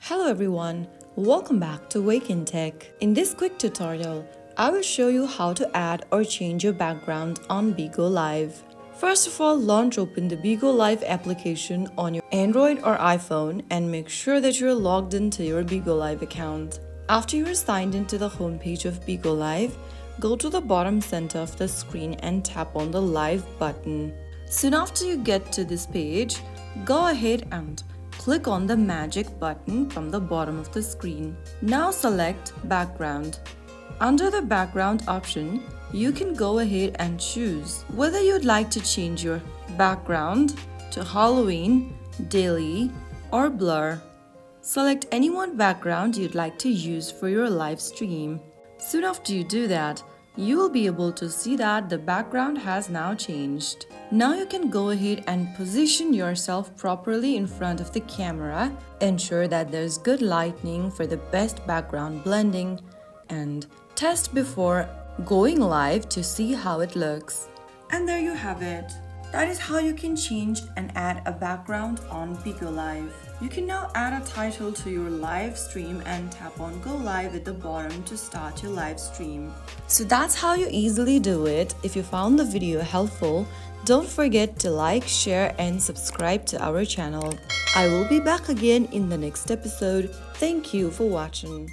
Hello everyone, welcome back to Wake&Tech. In this quick tutorial, I will show you how to add or change your background on Bigo Live. First of all, launch open the Bigo Live application on your Android or iPhone and make sure that you're logged into your Bigo Live account. After you're signed into the homepage of Bigo Live, go to the bottom center of the screen and tap on the Live button. Soon after you get to this page, go ahead and click on the magic button from the bottom of the screen. Now select Background. Under the Background option, you can go ahead and choose whether you'd like to change your background to Halloween, daily, or blur. Select any one background you'd like to use for your live stream. Soon after you do that, you will be able to see that the background has now changed. Now you can go ahead and position yourself properly in front of the camera, ensure that there's good lighting for the best background blending, and test before going live to see how it looks. And there you have it. That is how you can change and add a background on Bigo Live. You can now add a title to your live stream and tap on Go Live at the bottom to start your live stream. So that's how you easily do it. If you found the video helpful, don't forget to like, share and subscribe to our channel. I will be back again in the next episode. Thank you for watching.